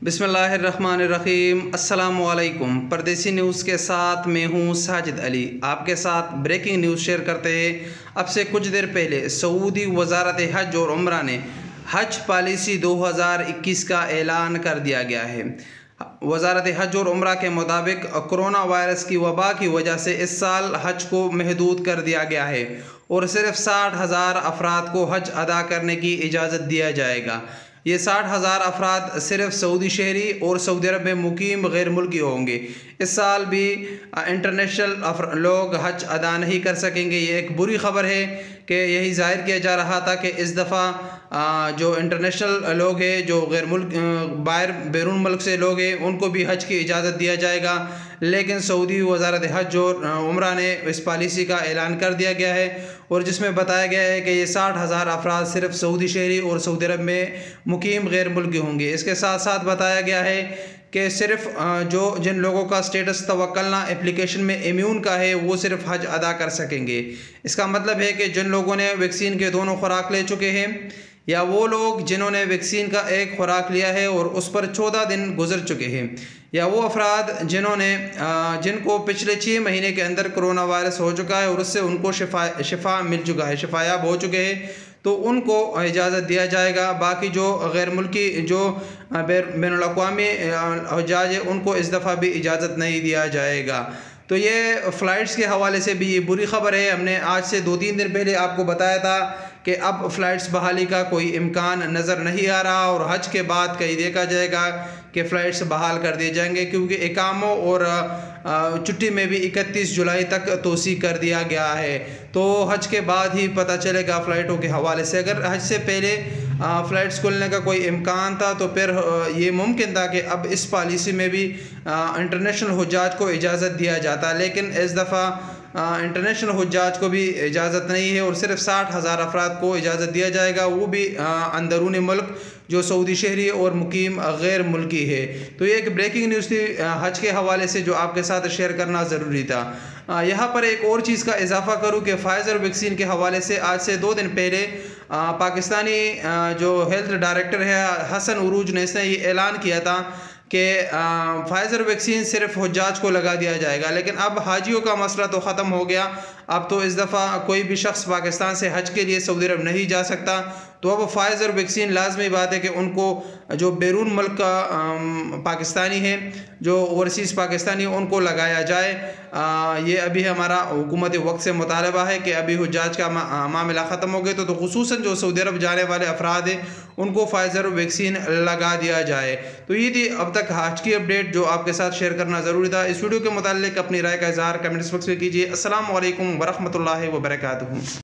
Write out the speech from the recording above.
बिस्मिल्लाहिर्रहमानिर्रहीम। अस्सलामुअलैकुम। परदेसी न्यूज़ के साथ मैं हूँ साजिद अली। आपके साथ ब्रेकिंग न्यूज़ शेयर करते हैं। अब से कुछ देर पहले सऊदी वज़ारत हज और उम्रा ने हज पॉलिसी 2021 का ऐलान कर दिया गया है। वज़ारत हज और उम्रा के मुताबिक कोरोना वायरस की वबा की वजह से इस साल हज को महदूद कर दिया गया है और सिर्फ 60,000 अफराद को हज अदा करने की इजाज़त दिया जाएगा। ये 60,000 अफराद सिर्फ सऊदी शहरी और सऊदी अरब में मुकीम गैर मुल्की होंगे। इस साल भी इंटरनेशनल लोग हज अदा नहीं कर सकेंगे। ये एक बुरी ख़बर है कि यही ज़ाहिर किया जा रहा था कि इस दफ़ा जो इंटरनेशनल लोग हैं, जो गैर मुल्क बैरून मुल्क से लोग हैं, उनको भी हज की इजाज़त दिया जाएगा। लेकिन सऊदी वज़ारत हज और उम्रा ने इस पॉलिसी का ऐलान कर दिया गया है और जिसमें बताया गया है कि ये 60,000 अफराद सिर्फ सऊदी शहरी और सऊदी अरब में मुकीम गैर मुल्की होंगे। इसके साथ साथ बताया गया है कि सिर्फ जिन लोगों का स्टेटस तवक्कलना एप्लीकेशन में इम्यून का है वो सिर्फ हज अदा कर सकेंगे। इसका मतलब है कि जिन लोगों ने वैक्सीन के दोनों खुराक ले चुके हैं या वो लोग जिन्होंने वैक्सीन का एक खुराक लिया है और उस पर 14 दिन गुजर चुके हैं, या वो अफराद जिनको पिछले 6 महीने के अंदर कोरोना वायरस हो चुका है और उससे उनको शिफा मिल चुका है, शिफायाब हो चुके हैं, तो उनको इजाज़त दिया जाएगा। बाकी जो गैर मुल्की जो बैनुल अक़वामी हज्जाज है उनको इस दफ़ा भी इजाज़त नहीं दिया जाएगा। तो ये फ़्लाइट्स के हवाले से भी ये बुरी ख़बर है। हमने आज से 2-3 दिन पहले आपको बताया था कि अब फ़्लाइट्स बहाली का कोई इम्कान नज़र नहीं आ रहा और हज के बाद कहीं देखा जाएगा कि फ़्लाइट्स बहाल कर दिए जाएंगे, क्योंकि इकामों और छुट्टी में भी 31 जुलाई तक तोसी कर दिया गया है। तो हज के बाद ही पता चलेगा फ़्लाइटों के हवाले से। अगर हज से पहले फ़्लाइट्स खुलने का कोई इम्कान था तो फिर ये मुमकिन था कि अब इस पॉलिसी में भी इंटरनेशनल हुज्जाज को इजाज़त दिया जाता, लेकिन इस दफ़ा इंटरनेशनल हुज्जाज को भी इजाज़त नहीं है और सिर्फ 60,000 अफराद को इजाज़त दिया जाएगा, वो भी अंदरूनी मुल्क जो सऊदी शहरी और मुकीम गैर मुल्की है। तो ये एक ब्रेकिंग न्यूज़ थी हज के हवाले से जो आपके साथ शेयर करना ज़रूरी था। यहाँ पर एक और चीज़ का इजाफ़ा करूँ कि फ़ाइज़र वैक्सीन के हवाले से आज से 2 दिन पहले पाकिस्तानी जो हेल्थ डायरेक्टर है हसन उरूज ने इसने ये ऐलान किया था कि फ़ाइज़र वैक्सीन सिर्फ हुज्जाज को लगा दिया जाएगा। लेकिन अब हाजियों का मसला तो ख़त्म हो गया। अब तो इस दफ़ा कोई भी शख्स पाकिस्तान से हज के लिए सऊदी अरब नहीं जा सकता। तो अब फ़ाइज़र वैक्सीन लाजमी बात है कि उनको जो बैरून मुल्क का पाकिस्तानी है, जो ओवरसीज़ पाकिस्तानी है, उनको लगाया जाए। ये अभी हमारा हुकूमत वक्त से मुतालबा है कि अभी हुज्जाज का मामला ख़त्म हो गया तो खुसूसन जो सऊदी अरब जाने वाले अफराद हैं उनको फ़ाइज़र वैक्सीन लगा दिया जाए। तो ये थी अब तक हज की अपडेट जो आपके साथ शेयर करना ज़रूरी था। इस वीडियो के मुताल्लिक़ अपनी राय का इज़हार कमेंट्स बॉक्स में कीजिए। अस्सलामु अलैकुम वरहमतुल्लाहि वबरकातुहू।